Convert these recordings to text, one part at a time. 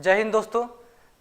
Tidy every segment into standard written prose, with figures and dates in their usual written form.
जय हिंद दोस्तों,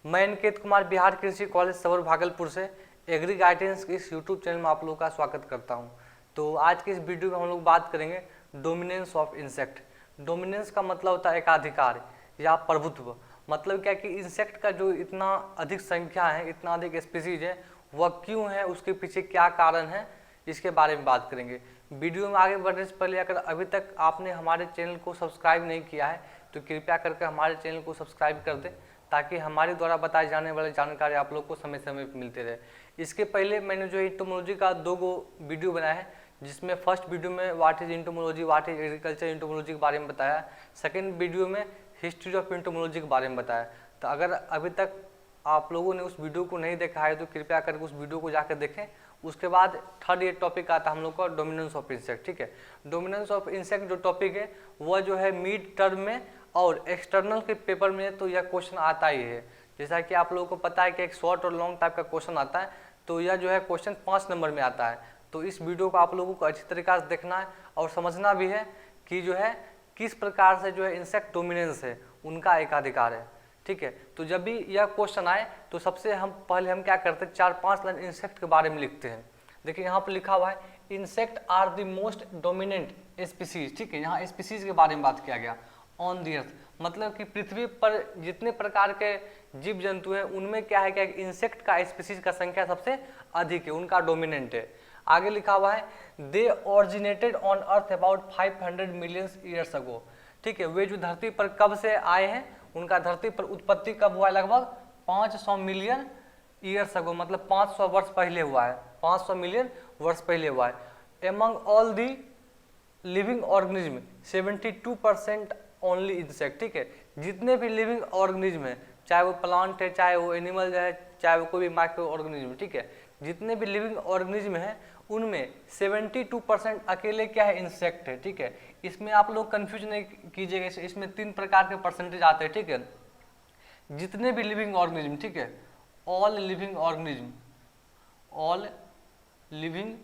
मैं अनिकेत कुमार बिहार कृषि कॉलेज सबर भागलपुर से एग्री गाइडेंस के इस यूट्यूब चैनल में आप लोगों का स्वागत करता हूं। तो आज के इस वीडियो में हम लोग बात करेंगे डोमिनेंस ऑफ इंसेक्ट। डोमिनेंस का मतलब होता है एकाधिकार या प्रभुत्व। मतलब क्या कि इंसेक्ट का जो इतना अधिक संख्या है, इतना अधिक स्पीसीज है, वह क्यों है, उसके पीछे क्या कारण है, इसके बारे में बात करेंगे। वीडियो में आगे बढ़ने से पहले अगर अभी तक आपने हमारे चैनल को सब्सक्राइब नहीं किया है तो कृपया करके हमारे चैनल को सब्सक्राइब कर दें, ताकि हमारे द्वारा बताए जाने वाले जानकारी आप लोग को समय समय पर मिलते रहे। इसके पहले मैंने जो इंटोमोलॉजी का 2 वीडियो बनाया है, जिसमें फर्स्ट वीडियो में what is entomology, what is agriculture entomology के बारे में बताया, सेकेंड वीडियो में हिस्ट्री ऑफ इंटोमोलॉजी के बारे में बताया। तो अगर अभी तक आप लोगों ने उस वीडियो को नहीं देखा है तो कृपया करके उस वीडियो को जाकर देखें। उसके बाद थर्ड ये टॉपिक आता है हम लोग का डोमिनेंस ऑफ इंसेक्ट। ठीक है, डोमिनेंस ऑफ इंसेक्ट जो टॉपिक है वह जो है मिड टर्म में और एक्सटर्नल के पेपर में तो यह क्वेश्चन आता ही है। जैसा कि आप लोगों को पता है कि एक शॉर्ट और लॉन्ग टाइप का क्वेश्चन आता है, तो यह जो है क्वेश्चन 5 नंबर में आता है। तो इस वीडियो को आप लोगों को अच्छी तरीके से देखना है और समझना भी है कि जो है किस प्रकार से जो है इंसेक्ट डोमिनेंस है, उनका एकाधिकार है। ठीक है, तो जब भी यह क्वेश्चन आए तो सबसे पहले हम क्या करते हैं, 4-5 लाइन इंसेक्ट के बारे में लिखते हैं। देखिए यहाँ पर लिखा हुआ है insect are the most dominant species. ठीक है, यहाँ स्पीसीज के बारे में बात किया गया ऑन दी अर्थ। मतलब कि पृथ्वी पर जितने प्रकार के जीव जंतु हैं उनमें क्या है, क्या इंसेक्ट का स्पीसीज का संख्या सबसे अधिक है, उनका डोमिनेंट है। आगे लिखा हुआ है they originated on earth about 500 million years ago. ठीक है, वे जो धरती पर कब से आए हैं, उनका धरती पर उत्पत्ति कब हुआ है, लगभग 500 मिलियन ईयर्स अगो, मतलब 500 वर्ष पहले हुआ है, 500 मिलियन वर्ष पहले हुआ है। Among all the living organism 72% only insect. ठीक है, जितने भी लिविंग ऑर्गेनिज्म है, चाहे वो प्लांट है, चाहे वो एनिमल है, चाहे वो कोई भी माइक्रो ऑर्गेनिज्म, ठीक है, जितने भी लिविंग ऑर्गेनिज्म है उनमें 72% अकेले क्या है, इंसेक्ट है। ठीक है, इसमें आप लोग कंफ्यूज नहीं कीजिएगा, इसमें 3 प्रकार के परसेंटेज आते हैं। ठीक है, जितने भी लिविंग ऑर्गेनिज्म, ठीक है, all living organism, all living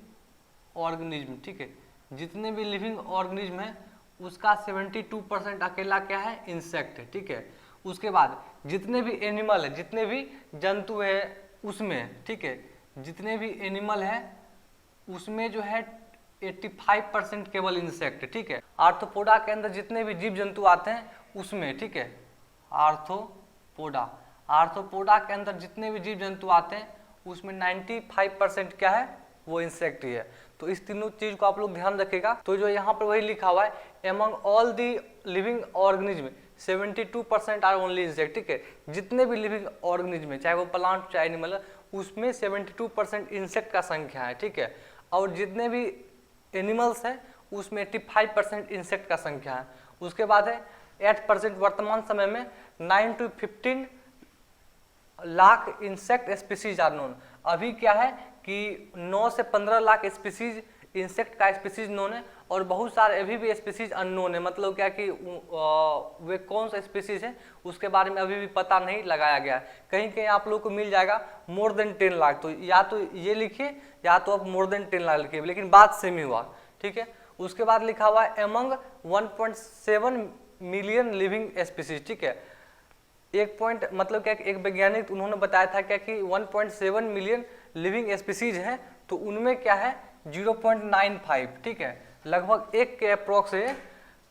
organism, ठीक है, जितने भी लिविंग ऑर्गेनिज्म है उसका 72% अकेला क्या है, इंसेक्ट है। ठीक है, उसके बाद जितने भी एनिमल है, जितने भी जंतु है उसमें, ठीक है, जितने भी एनिमल है उसमें जो है 85% केवल इंसेक्ट है। ठीक है, आर्थ्रोपोडा के अंदर जितने भी जीव जंतु आते हैं उसमें, ठीक है, आर्थ्रोपोडा के अंदर जितने भी जीव जंतु आते हैं उसमें 95% क्या है, वो इंसेक्ट ही है। तो इस तीनों चीज को आप लोग ध्यान रखेगा। तो जो यहाँ पर वही लिखा हुआ है among all the living organism 72% are only insect. ठीक है, जितने भी लिविंग ऑर्गेनिज्म है, चाहे वो प्लांट चाहे एनिमल, उसमें 72% इंसेक्ट का संख्या है। ठीक है, और जितने भी एनिमल्स हैं उसमें 85% इंसेक्ट का संख्या है। उसके बाद है 8% वर्तमान समय में 9 to 15 lakh insect species are known. अभी क्या है कि 9 से 15 लाख स्पीसीज इंसेक्ट का स्पीसीज नोन है, और बहुत सारे अभी भी स्पीसीज अननोन है। मतलब क्या कि वे कौन सा स्पीसीज है उसके बारे में अभी भी पता नहीं लगाया गया है। कहीं कहीं आप लोग को मिल जाएगा मोर देन 10 लाख, तो या तो ये लिखिए या तो आप मोर देन 10 लाख लिखिए, लेकिन बात सेम ही हुआ। ठीक है, उसके बाद लिखा हुआ है एमंग 1.7 मिलियन लिविंग स्पीसीज। ठीक है, मतलब क्या, एक वैज्ञानिक उन्होंने बताया था क्या कि 1.7 मिलियन लिविंग स्पीसीज हैं, तो उनमें क्या है 0.95, ठीक है, लगभग 1 के अप्रोक्स है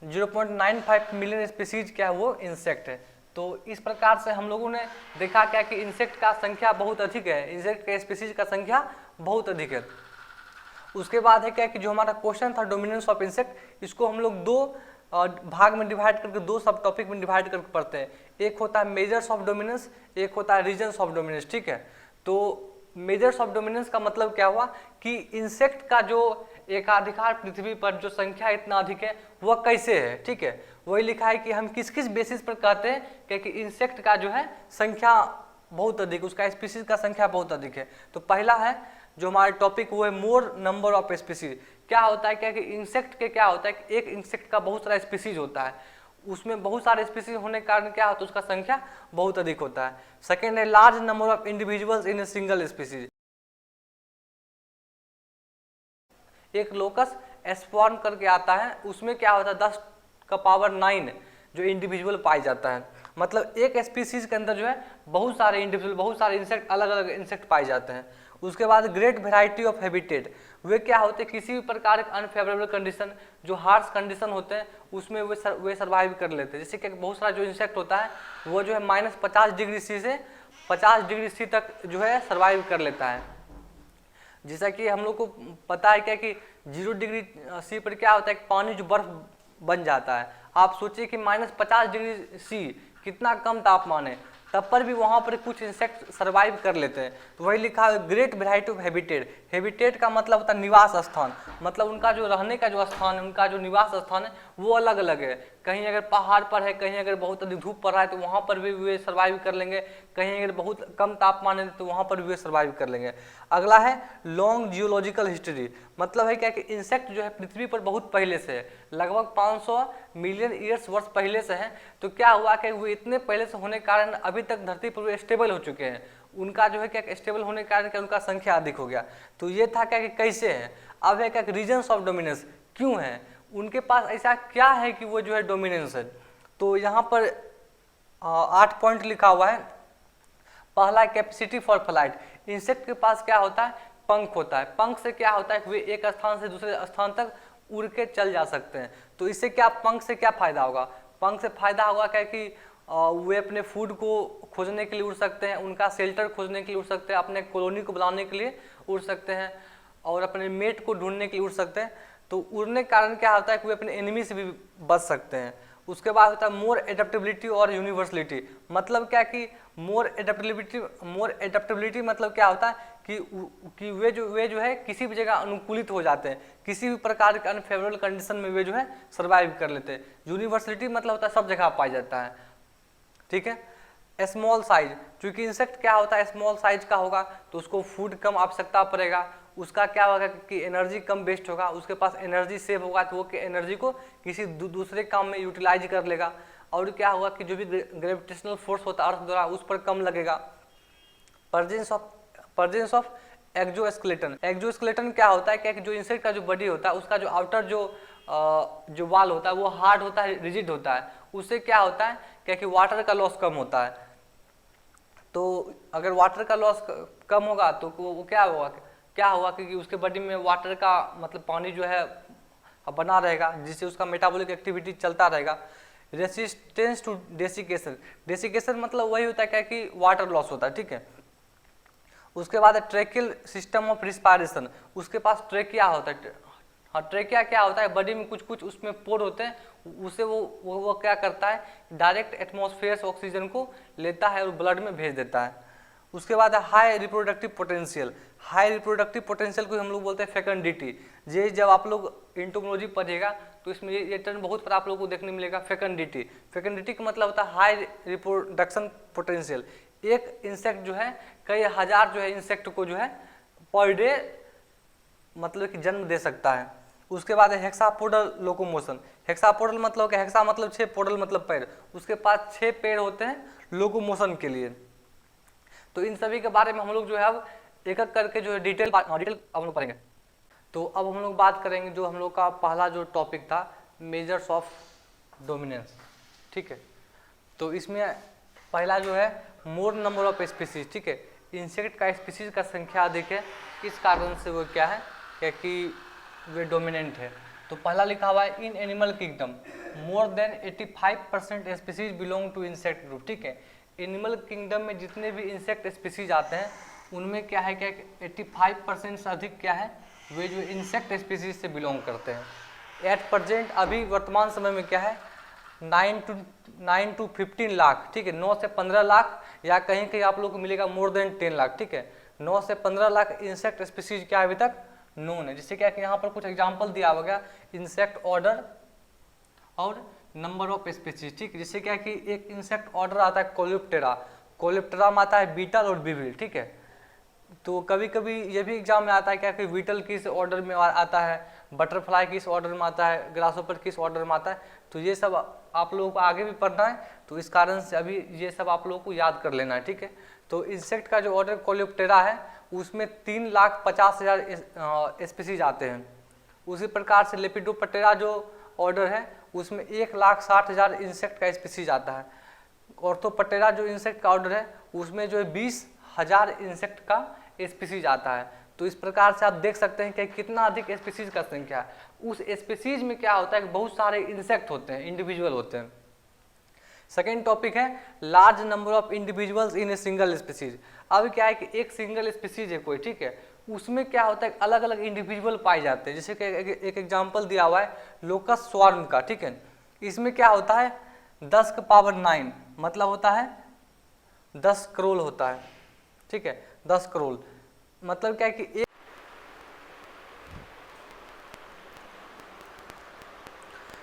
0.95 मिलियन स्पीसीज क्या है, वो इंसेक्ट है। तो इस प्रकार से हम लोगों ने देखा क्या कि इंसेक्ट का संख्या बहुत अधिक है, इंसेक्ट के स्पीसीज का संख्या बहुत अधिक है। उसके बाद है क्या कि जो हमारा क्वेश्चन था डोमिनेंस ऑफ इंसेक्ट, इसको हम लोग 2 भाग में डिवाइड करके 2 सब टॉपिक में डिवाइड करके पढ़ते हैं। एक होता है मेजर्स ऑफ डोमिनेंस, एक होता है रीजन्स ऑफ डोमिनेंस। ठीक है, तो मेजर्स ऑफ डोमिनेंस का मतलब क्या हुआ कि इंसेक्ट का जो एकाधिकार पृथ्वी पर जो संख्या इतना अधिक है वह कैसे है। ठीक है, वही लिखा है कि हम किस किस बेसिस पर कहते हैं कि इंसेक्ट का जो है संख्या बहुत अधिक, उसका स्पीसीज का संख्या बहुत अधिक है। तो पहला है जो हमारा टॉपिक वो है मोर नंबर ऑफ स्पीसीज। क्या होता है, क्या कि इंसेक्ट के क्या होता है कि एक इंसेक्ट का बहुत सारा स्पीसीज होता है, उसमें बहुत सारे स्पीसीज होने के कारण क्या होता है, उसका संख्या बहुत अधिक होता है। सेकेंड है large number of individuals in a single species. एक लोकस स्पॉर्न करके आता है, उसमें क्या होता है 10 का पावर 9 जो इंडिविजुअल पाई जाता है। मतलब एक स्पीसीज के अंदर जो है बहुत सारे इंडिविजुअल, बहुत सारे इंसेक्ट, अलग अलग इंसेक्ट पाए जाते हैं। उसके बाद ग्रेट वेराइटी ऑफ हैबिटेट, वे क्या होते हैं, किसी भी प्रकार के अनफेवरेबल कंडीशन, जो हार्श कंडीशन होते हैं उसमें वे सर्वाइव कर लेते हैं। जैसे कि बहुत सारा जो इंसेक्ट होता है वो जो है -50 डिग्री सी से 50 डिग्री सी तक जो है सर्वाइव कर लेता है। जैसा कि हम लोग को पता है क्या कि 0 डिग्री सी पर क्या होता है कि पानी जो बर्फ बन जाता है। आप सोचिए कि -50 डिग्री सी कितना कम तापमान है, तब पर भी वहाँ पर कुछ इंसेक्ट सर्वाइव कर लेते हैं। तो वही लिखा है great variety of habitat. Habitat का मतलब होता है निवास स्थान, मतलब उनका जो रहने का जो स्थान है, उनका जो निवास स्थान है वो अलग अलग है। कहीं अगर पहाड़ पर है, कहीं अगर बहुत अधिक धूप पड़ रहा है तो वहाँ पर भी वे सर्वाइव कर लेंगे, कहीं अगर बहुत कम तापमान है तो वहाँ पर भी वे सर्वाइव कर लेंगे। अगला है लॉन्ग जियोलॉजिकल हिस्ट्री, मतलब है क्या कि इंसेक्ट जो है पृथ्वी पर बहुत पहले से है, लगभग 500 मिलियन ईयर्स वर्ष पहले से हैं। तो क्या हुआ कि वो इतने पहले से होने के कारण अभी तक धरती पर वे स्टेबल हो चुके हैं। उनका जो है क्या स्टेबल होने के कारण क्या उनका संख्या अधिक हो गया। तो ये था क्या कि कैसे हैं। अब है क्या रीजन्स ऑफ डोमिनेंस, क्यों है, उनके पास ऐसा क्या है कि वो जो है डोमिनेंस है। तो यहाँ पर 8 पॉइंट लिखा हुआ है। पहला कैपेसिटी फॉर फ्लाइट, इंसेक्ट के पास क्या होता है, पंख होता है। पंख से क्या होता है, वे एक स्थान से दूसरे स्थान तक उड़ के चल जा सकते हैं। तो इससे क्या, पंख से क्या फायदा होगा, पंख से फायदा होगा क्या कि वे अपने फूड को खोजने के लिए उड़ सकते हैं, उनका शेल्टर खोजने के लिए उड़ सकते हैं, अपने कॉलोनी को बनाने के लिए उड़ सकते हैं, और अपने मेट को ढूंढने के लिए उड़ सकते हैं। तो उड़ने के कारण क्या होता है कि वे अपने एनिमी से भी बच सकते हैं। उसके बाद होता है मोर एडेप्टेबिलिटी और यूनिवर्सलिटी, मतलब क्या कि मोर एडेप्टेबिलिटी मतलब क्या होता है कि वे जो है किसी भी जगह अनुकूलित हो जाते हैं, किसी भी प्रकार के अनफेवरेबल कंडीशन में वे जो है सर्वाइव कर लेते हैं। यूनिवर्सलिटी मतलब होता है सब जगह पाया जाता है, ठीक है। स्मॉल साइज, क्योंकि इंसेक्ट क्या होता है स्मॉल साइज का होगा तो उसको फूड कम आवश्यकता पड़ेगा, उसका क्या होगा कि एनर्जी कम वेस्ट होगा, उसके पास एनर्जी सेव होगा तो वो एनर्जी को किसी दूसरे काम में यूटिलाइज कर लेगा। और क्या होगा कि जो भी ग्रेविटेशनल फोर्स होता है अर्थ द्वारा उस पर कम लगेगा। प्रेजेंस ऑफ एक्जोस्केलेटन, एक्जोस्केलेटन क्या होता है क्या कि जो इंसेक्ट का जो बॉडी होता है उसका जो आउटर जो वाल होता है वो हार्ड होता है, रिजिड होता है। उससे क्या होता है क्या कि वाटर का लॉस कम होता है। तो अगर वाटर का लॉस कम होगा तो वो क्या होगा कि उसके बॉडी में वाटर का मतलब पानी जो है बना रहेगा, जिससे उसका मेटाबॉलिक एक्टिविटी चलता रहेगा। रेसिस्टेंस टू डेसिकेशन, डेसिकेशन मतलब वही होता है क्या कि वाटर लॉस होता है, ठीक है। उसके बाद ट्रेकियल सिस्टम ऑफ रिस्पायरेशन, उसके पास ट्रेकिया होता है। हाँ, ट्रेकिया क्या होता है, बॉडी में कुछ उसमें पोर होते हैं, उसे वो क्या करता है डायरेक्ट एटमॉस्फेयर से ऑक्सीजन को लेता है और ब्लड में भेज देता है। उसके बाद high reproductive potential, high reproductive potential को हम लोग बोलते हैं फेकंडिटी। ये जब आप लोग एंटोमोलॉजी पढ़िएगा तो इसमें ये टर्म बहुत बार आप लोगों को देखने मिलेगा, फेकंडिटी। फेकंडिटी का मतलब होता है हाई रिप्रोडक्शन पोटेंशियल। एक इंसेक्ट जो है कई हजार जो है इंसेक्ट को जो है पर डे मतलब कि जन्म दे सकता है। उसके बाद है हेक्सापोडल लोकोमोशन, हेक्सापोडल मतलब क्या, हेक्सा मतलब 6, पोडल मतलब पैर, उसके पास 6 पैर होते हैं लोकोमोशन के लिए। तो इन सभी के बारे में हम लोग जो है अब एक एक करके जो है डिटेल हम लोग पढ़ेंगे। तो अब हम लोग बात करेंगे जो हम लोग का पहला जो टॉपिक था मेजर्स ऑफ डोमिनेंस, ठीक है। तो इसमें पहला जो है मोर नंबर ऑफ स्पीसीज, ठीक है। इंसेक्ट का स्पीसीज का संख्या अधिक है, इस कारण से वो क्या है क्योंकि वे डोमिनेंट है। तो पहला लिखा हुआ है in animal kingdom more than 85% species belong to insect group, ठीक है। एनिमल किंगडम में जितने भी इंसेक्ट स्पीसीज आते हैं उनमें क्या है क्या 85% से अधिक क्या है वे जो इंसेक्ट स्पीसीज से बिलोंग करते हैं। एट प्रेजेंट अभी वर्तमान समय में क्या है 9 to 15 लाख, ठीक है। 9 से 15 लाख या कहीं कहीं आप लोग को मिलेगा मोर देन 10 लाख, ठीक है। 9 से 15 लाख इंसेक्ट स्पीसीज क्या अभी तक नोन है। जिससे क्या कि यहाँ पर कुछ एग्जाम्पल दिया हुआ गया इंसेक्ट ऑर्डर और नंबर ऑफ स्पीसीज, ठीक। जिससे क्या कि एक इंसेक्ट ऑर्डर आता है कोलिप्टेरा, कोलिप्टेरा में आता है बीटल और बिविल, ठीक है। तो कभी कभी ये भी एग्जाम में आता है क्या कि बीटल किस ऑर्डर में आता है, बटरफ्लाई किस ऑर्डर में आता है, ग्रासहोपर किस ऑर्डर में आता है। तो ये सब आप लोगों को आगे भी पढ़ना है, तो इस कारण से अभी ये सब आप लोगों को याद कर लेना है, ठीक है। तो इंसेक्ट का जो ऑर्डर कोलिप्टेरा है उसमें 3,50,000 स्पीसीज आते हैं। उसी प्रकार से लेपिडोप्टेरा जो ऑर्डर है उसमें 1,60,000 इंसेक्ट का स्पीसीज आता है। ऑर्थोपटेरा जो इंसेक्ट का ऑर्डर है उसमें जो है 20,000 इंसेक्ट का स्पीसीज आता है। तो इस प्रकार से आप देख सकते हैं कि कितना अधिक स्पीसीज का संख्या है। उस स्पीसीज में क्या होता है कि बहुत सारे इंसेक्ट होते हैं, इंडिविजुअल होते हैं। सेकेंड टॉपिक है large number of individuals in a single species. अब क्या है कि एक सिंगल स्पीसीज है कोई, ठीक है, उसमें क्या होता है अलग अलग इंडिविजुअल पाए जाते हैं। जैसे कि एक एग्जांपल दिया हुआ है लोकस स्वार्म का, ठीक है, इसमें क्या होता है 10 की पावर 9 मतलब होता है 10 करोड़ होता है, ठीक है, 10 करोड़ मतलब क्या है कि एक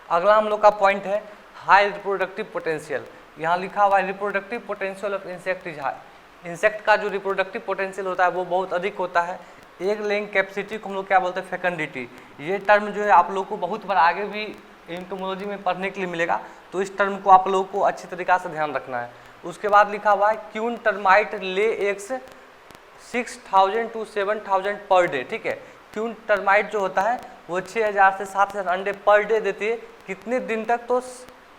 अगला हम लोग का पॉइंट है हाई रिप्रोडक्टिव पोटेंशियल। यहाँ लिखा हुआ है reproductive potential of insect is high. Insect का जो रिप्रोडक्टिव पोटेंशियल होता है वो बहुत अधिक होता है। एक लेइंग कैपेसिटी को हम लोग क्या बोलते हैं फेकंडिटी। ये टर्म जो है आप लोग को बहुत बार आगे भी एंटोमोलॉजी में पढ़ने के लिए मिलेगा, तो इस टर्म को आप लोगों को अच्छी तरीक़ा से ध्यान रखना है। उसके बाद लिखा हुआ है queen termite lay eggs 6,000 to 7,000 per day, ठीक है। क्यून टर्माइट जो होता है वो 6,000 से 7,000 अंडे पर डे देती है। कितने दिन तक? तो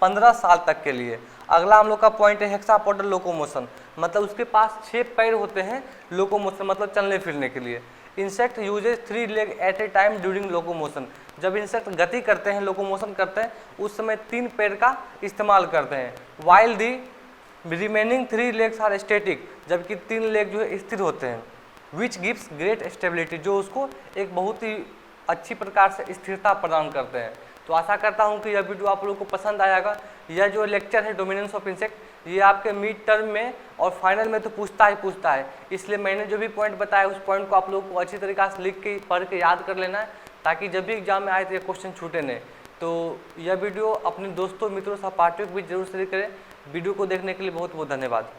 15 साल तक के लिए। अगला हम लोग का पॉइंट है हेक्सापोडल लोकोमोशन, मतलब उसके पास 6 पैर होते हैं, लोकोमोशन मतलब चलने फिरने के लिए। Insect uses 3 leg at a time during locomotion. जब इंसेक्ट गति करते हैं, लोकोमोशन करते हैं, उस समय 3 पैर का इस्तेमाल करते हैं। While the remaining 3 legs are static, जबकि 3 लेग जो है स्थिर होते हैं। विच गिव्स ग्रेट स्टेबिलिटी, जो उसको एक बहुत ही अच्छी प्रकार से स्थिरता प्रदान करते हैं। तो आशा करता हूं कि यह वीडियो आप लोगों को पसंद आएगा। यह जो लेक्चर है डोमिनेंस ऑफ इंसेक्ट, ये आपके मिड टर्म में और फाइनल में तो पूछता है, इसलिए मैंने जो भी पॉइंट बताया उस पॉइंट को आप लोगों को अच्छी तरीके से लिख के पढ़ के याद कर लेना है, ताकि जब भी एग्जाम में आए तो ये क्वेश्चन छूटे नहीं। तो यह वीडियो अपने दोस्तों मित्रों सहपाठियों को भी जरूर शेयर करें। वीडियो को देखने के लिए बहुत बहुत धन्यवाद।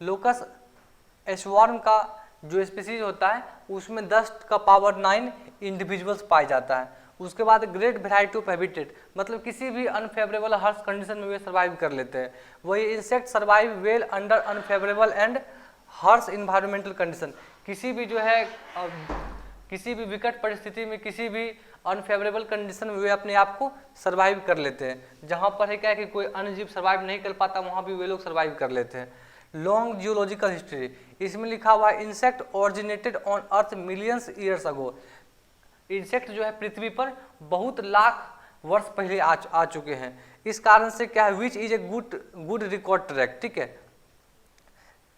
लोकस एशवॉर्म का जो स्पीसीज होता है उसमें 10 का पावर 9 इंडिविजुअल्स पाए जाता है। उसके बाद ग्रेट वेराइटी ऑफ हैबिटेट, मतलब किसी भी अनफेवरेबल हार्श कंडीशन में वे सर्वाइव कर लेते हैं। वही insect survive well under unfavourable and harsh environmental condition. किसी भी जो है किसी भी विकट परिस्थिति में, किसी भी अनफेवरेबल कंडीशन में वे अपने आप को सर्वाइव कर लेते हैं। जहाँ पर है क्या है कि कोई अन्य जीव सर्वाइव नहीं कर पाता, वहाँ भी वे लोग सर्वाइव कर लेते हैं। लॉन्ग जियोलॉजिकल हिस्ट्री, इसमें लिखा हुआ है insect originated on earth millions years ago. Insect जो है पृथ्वी पर बहुत लाख वर्ष पहले आ चुके हैं। इस कारण से क्या है which is a good record track, ठीक है।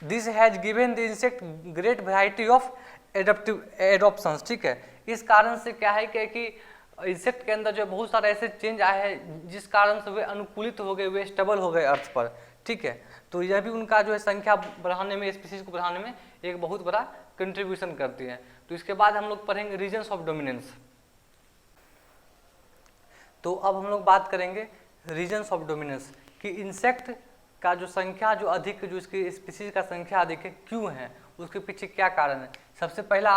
This has given the insect great variety of adaptations, ठीक है। इस कारण से क्या है कि इंसेक्ट के अंदर जो बहुत सारे ऐसे चेंज आए हैं जिस कारण से वे अनुकूलित हो गए, वे स्टेबल हो गए अर्थ पर, ठीक है। तो यह भी उनका जो है संख्या बढ़ाने में, स्पीसीज को बढ़ाने में एक बहुत बड़ा कंट्रीब्यूशन करती है। तो इसके बाद हम लोग पढ़ेंगे रीजन्स ऑफ डोमिनेंस। तो अब हम लोग बात करेंगे रीजन्स ऑफ डोमिनेंस कि इंसेक्ट का जो संख्या जो अधिक, जो इसकी स्पीसीज का संख्या अधिक है क्यों है, उसके पीछे क्या कारण है। सबसे पहला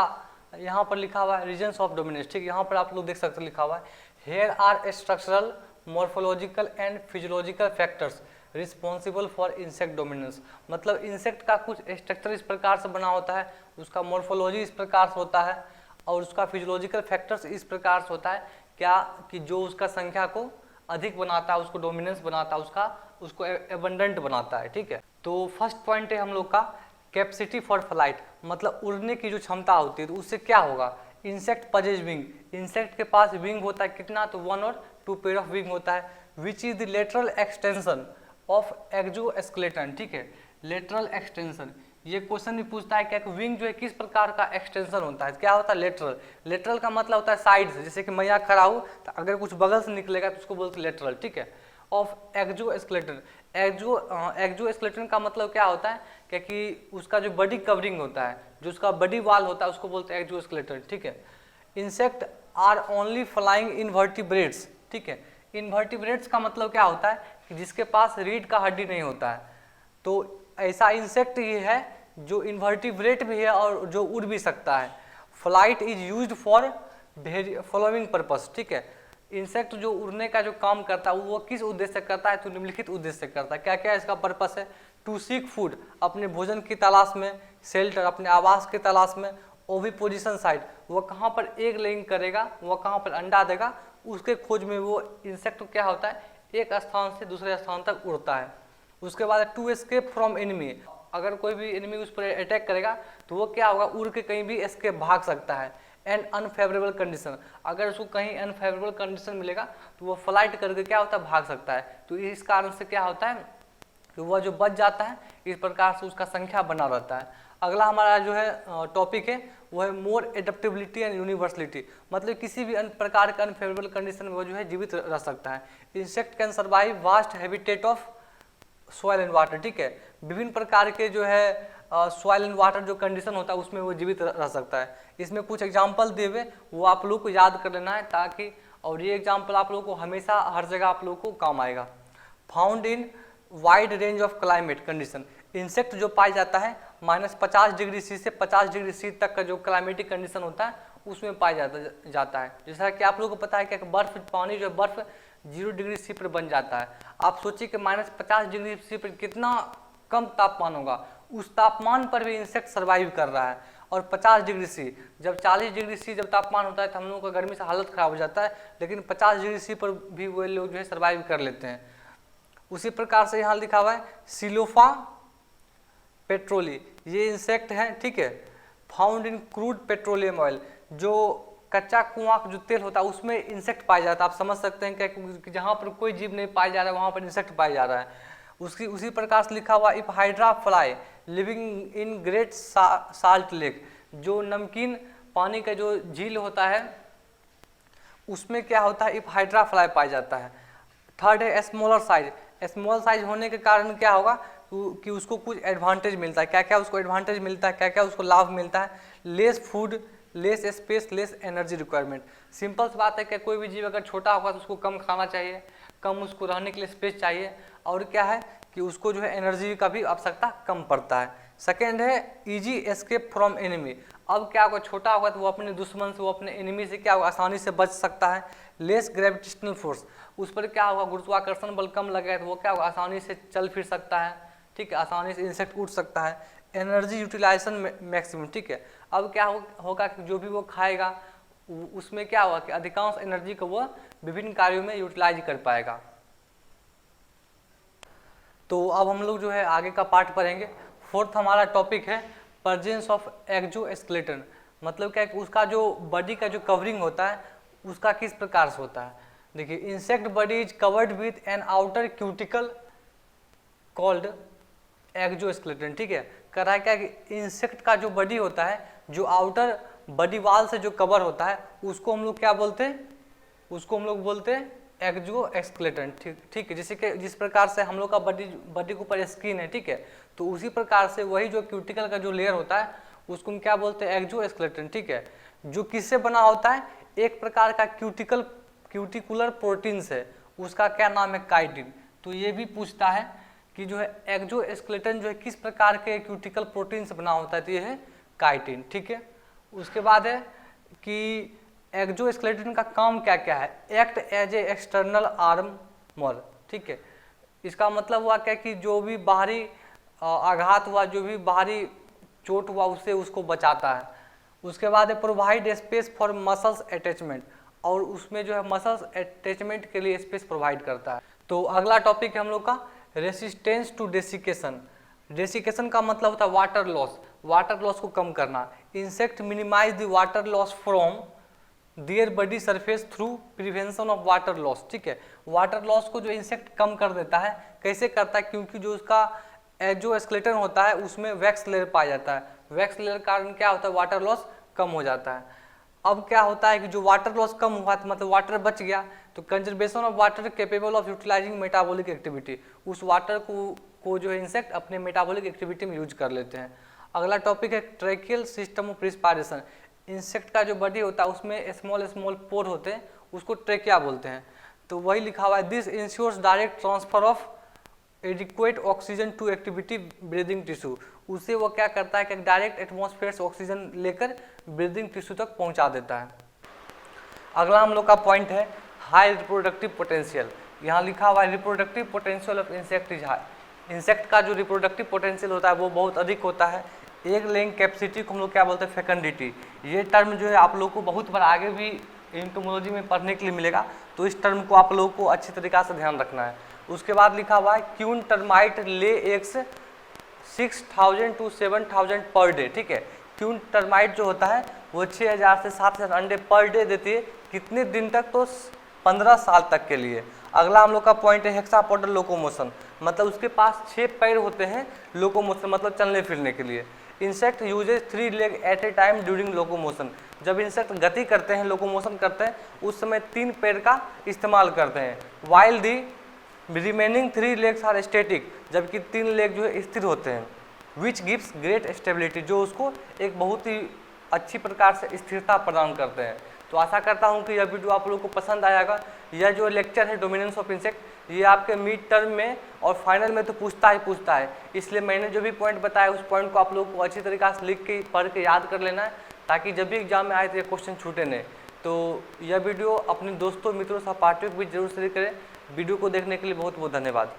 यहाँ पर लिखा हुआ है रीजन्स ऑफ डोमिनेंस, ठीक है। यहाँ पर आप लोग देख सकते हैं लिखा हुआ है here are structural morphological and physiological factors responsible for insect dominance. मतलब इंसेक्ट का कुछ स्ट्रक्चर इस प्रकार से बना होता है, उसका मॉर्फोलॉजी इस प्रकार से होता है और उसका फिजियोलॉजिकल फैक्टर्स इस प्रकार से होता है क्या कि जो उसका संख्या को अधिक बनाता है, उसको डोमिनेंस बनाता है, उसको एबंडेंट बनाता है, ठीक है। तो फर्स्ट पॉइंट है हम लोग का कैपेसिटी फॉर फ्लाइट, मतलब उड़ने की जो क्षमता होती है, तो उससे क्या होगा। इंसेक्ट पजेज विंग, इंसेक्ट के पास विंग होता है कितना, तो 1 और 2 पेयर ऑफ विंग होता है, which is the lateral extension of exoskeleton, ठीक है। लेटरल एक्सटेंशन, ये क्वेश्चन भी पूछता है क्या विंग जो है किस प्रकार का एक्सटेंशन होता है, क्या होता है लेटरल। लेटरल का मतलब होता है साइड से, जैसे कि मैं यहाँ खड़ा हूँ तो अगर कुछ बगल से निकलेगा तो उसको बोलते हैं लेटरल, ठीक है। ऑफ एक्सोस्केलेटन, एक्सोस्केलेटन का मतलब क्या होता है कि उसका जो बॉडी कवरिंग होता है, जो उसका बॉडी वाल होता है, उसको बोलते हैं एक्सोस्केलेटन, ठीक है। Insect are only flying invertebrates, ठीक है। इनवर्टिब्रेट्स का मतलब क्या होता है कि जिसके पास रीढ़ का हड्डी नहीं होता है। तो ऐसा इंसेक्ट ही है जो इनवर्टिब्रेट भी है और जो उड़ भी सकता है। Flight is used for following purpose, ठीक है। इंसेक्ट जो उड़ने का जो काम करता है वो किस उद्देश्य से करता है, तो निम्नलिखित उद्देश्य से करता है। क्या क्या इसका पर्पस है। टू सीक फूड, अपने भोजन की तलाश में, शेल्टर, अपने आवास की तलाश में, ओविपोजिशन साइट, वह कहाँ पर एग लेइंग करेगा, वह कहाँ पर अंडा देगा, उसके खोज में वो इंसेक्ट क्या होता है, एक स्थान से दूसरे स्थान तक उड़ता है। उसके बाद टू एस्केप फ्रॉम एनिमी, अगर कोई भी एनिमी उस पर अटैक करेगा तो वो क्या होगा, उड़ के कहीं भी एस्केप भाग सकता है। एंड अनफेवरेबल कंडीशन, अगर उसको कहीं अनफेवरेबल कंडीशन मिलेगा तो वो फ्लाइट करके क्या होता है, भाग सकता है। तो इस कारण से क्या होता है कि वह जो बच जाता है, इस प्रकार से उसका संख्या बना रहता है। अगला हमारा जो है टॉपिक है वो है मोर एडेप्टेबिलिटी एंड यूनिवर्सलिटी, मतलब किसी भी अन्य प्रकार के अनफेवरेबल कंडीशन में वो जो है जीवित रह सकता है। Insect can survive vast habitat of soil and water, ठीक है, विभिन्न प्रकार के जो है सॉइल एंड वाटर जो कंडीशन होता है उसमें वो जीवित रह सकता है। इसमें कुछ एग्जाम्पल दिए हुए वो आप लोग को याद कर लेना है ताकि, और ये एग्जाम्पल आप लोग को हमेशा हर जगह आप लोग को काम आएगा। Found in wide range of climate condition, insect जो पाया जाता है -50 डिग्री सी से 50 डिग्री सी तक का जो क्लाइमेटिक कंडीशन होता है उसमें पाया जाता है। जैसा कि आप लोगों को पता है कि बर्फ, पानी जो है बर्फ 0 डिग्री सी पर बन जाता है। आप सोचिए कि -50 डिग्री सी पर कितना कम तापमान होगा, उस तापमान पर भी इंसेक्ट सर्वाइव कर रहा है। और 50 डिग्री सी, जब 40 डिग्री सी जब तापमान होता है तो हम लोगों का गर्मी से हालत खराब हो जाता है, लेकिन 50 डिग्री सी पर भी वो लोग जो है सर्वाइव कर लेते हैं। उसी प्रकार से यहाँ लिखा हुआ है सिलोफा पेट्रोली, ये इंसेक्ट है, ठीक है, found in crude petroleum oil, जो कच्चा कुआं जो तेल होता है उसमें इंसेक्ट पाया जाता है। आप समझ सकते हैं कि जहाँ पर कोई जीव नहीं पाया जा रहा है वहाँ पर इंसेक्ट पाया जा रहा है। उसी प्रकार से लिखा हुआ if hydra fly living in great salt lake, जो नमकीन पानी का जो झील होता है उसमें क्या होता है, इफ हाइड्रा फ्लाई पाया जाता है। थर्ड है स्मॉलर साइज, स्मॉल साइज होने के कारण क्या होगा कि उसको कुछ एडवांटेज मिलता है। क्या क्या उसको एडवांटेज मिलता है, क्या क्या उसको लाभ मिलता है, less food, less space, less energy requirement. Simple सी बात है कि कोई भी जीव अगर छोटा होगा तो उसको कम खाना चाहिए, कम उसको रहने के लिए स्पेस चाहिए, और क्या है कि उसको जो है एनर्जी का भी आवश्यकता कम पड़ता है। सेकेंड है ईजी एस्केप फ्रॉम एनिमी, अब क्या होगा, छोटा होगा तो वो अपने दुश्मन से, वो अपने एनिमी से क्या होगा, आसानी से बच सकता है। लेस ग्रेविटेशनल फोर्स, उस पर क्या होगा, गुरुत्वाकर्षण बल कम लगेगा तो वो क्या होगा, आसानी से चल फिर सकता है, ठीक है, आसानी से इंसेक्ट उड़ सकता है। एनर्जी यूटिलाइजेशन मैक्सिमम, ठीक है, अब क्या होगा कि जो भी वो खाएगा उसमें क्या होगा कि अधिकांश एनर्जी को वो विभिन्न कार्यों में यूटिलाइज कर पाएगा। तो अब हम लोग जो है आगे का पार्ट पढ़ेंगे। फोर्थ हमारा टॉपिक है प्रेजेंस ऑफ एक्सोस्केलेटन, मतलब क्या है कि उसका जो बॉडी का जो कवरिंग होता है उसका किस प्रकार से होता है। देखिए, insect body is covered with an outer cuticle called exoskeleton, ठीक है, कर रहा है क्या कि इंसेक्ट का जो बॉडी होता है, जो आउटर बॉडी वाल से जो कवर होता है उसको हम लोग क्या बोलते हैं, उसको हम लोग बोलते हैं एक्सोस्केलेटन, ठीक है, जैसे कि जिस प्रकार से हम लोग का बॉडी के ऊपर स्किन है, ठीक है, तो उसी प्रकार से वही जो क्यूटिकल का जो लेयर होता है उसको हम क्या बोलते हैं, एक्सोस्केलेटन, ठीक है, जो किससे बना होता है, एक प्रकार का क्यूटिकुलर प्रोटीन से, उसका क्या नाम है, काइटिन। तो ये भी पूछता है कि जो है एक्सोस्केलेटन जो है किस प्रकार के क्यूटिकल प्रोटीन से बना होता है, तो ये है काइटिन, ठीक है। उसके बाद है कि एक्सोस्केलेटन का काम क्या क्या है, act as a external armour, ठीक है, इसका मतलब हुआ क्या कि जो भी बाहरी आघात हुआ, जो भी बाहरी चोट हुआ उससे उसको बचाता है। उसके बाद है provide space for muscles attachment, और उसमें जो है मसल्स अटैचमेंट के लिए स्पेस प्रोवाइड करता है। तो अगला टॉपिक है हम लोग का रेसिस्टेंस टू डेसिकेशन। डेसिकेशन का मतलब होता है वाटर लॉस, वाटर लॉस को कम करना। Insect minimise the water loss from their body surface through prevention of water loss, ठीक है, वाटर लॉस को जो इंसेक्ट कम कर देता है, कैसे करता है, क्योंकि जो उसका एक्सोस्केलेटन होता है उसमें वैक्स लेयर पाया जाता है, वैक्स लेयर के कारण क्या होता है, वाटर लॉस कम हो जाता है। अब क्या होता है कि जो वाटर लॉस कम हुआ तो मतलब वाटर बच गया, तो conservation of water capable of utilising metabolic activity, उस वाटर को जो है इंसेक्ट अपने मेटाबॉलिक एक्टिविटी में यूज कर लेते हैं। अगला टॉपिक है tracheal system of respiration. Insect का जो बॉडी होता है उसमें स्मॉल पोर होते हैं, उसको ट्रैकिया बोलते हैं। तो वही लिखा हुआ है this ensures direct transfer of adequate oxygen to activity breathing tissue, उससे वो क्या करता है कि डायरेक्ट एटमॉस्फेयर से ऑक्सीजन लेकर ब्रीदिंग टिश्यू तक पहुंचा देता है। अगला हम लोग का पॉइंट है हाई रिप्रोडक्टिव पोटेंशियल। यहाँ लिखा हुआ है reproductive potential of insect is high. Insect का जो रिप्रोडक्टिव पोटेंशियल होता है वो बहुत अधिक होता है। एक लेइंग कैपेसिटी को हम लोग क्या बोलते हैं, फेकंडिटी। ये टर्म जो है आप लोग को बहुत बार आगे भी एंटोमोलॉजी में पढ़ने के लिए मिलेगा, तो इस टर्म को आप लोगों को अच्छी तरीक़ा से ध्यान रखना है। उसके बाद लिखा हुआ है queen termite lay eggs 6000 to 7000 per day, ठीक है। क्यून टर्माइट जो होता है वो 6000 से 7000 अंडे पर डे देती है। कितने दिन तक, तो 15 साल तक के लिए। अगला हम लोग का पॉइंट है हेक्सापोडल लोकोमोशन, मतलब उसके पास 6 पैर होते हैं, लोकोमोशन मतलब चलने फिरने के लिए। Insect uses 3 leg at a time during locomotion, जब इंसेक्ट गति करते हैं, लोकोमोशन करते हैं, उस समय 3 पैर का इस्तेमाल करते हैं। While the remaining 3 legs are static, जबकि 3 लेग जो है स्थिर होते हैं। विच गिव्स ग्रेट स्टेबिलिटी, जो उसको एक बहुत ही अच्छी प्रकार से स्थिरता प्रदान करते हैं। तो आशा करता हूं कि यह वीडियो आप लोगों को पसंद आएगा। यह जो लेक्चर है डोमिनेंस ऑफ इंसेक्ट, ये आपके मिड टर्म में और फाइनल में तो पूछता है, इसलिए मैंने जो भी पॉइंट बताया उस पॉइंट को आप लोगों को अच्छी तरीके से लिख के पढ़ के याद कर लेना है, ताकि जब भी एग्जाम में आए तो ये क्वेश्चन छूटे नहीं। तो यह वीडियो अपने दोस्तों, मित्रों, सहपाठियों को भी जरूर शेयर करें। वीडियो को देखने के लिए बहुत बहुत धन्यवाद।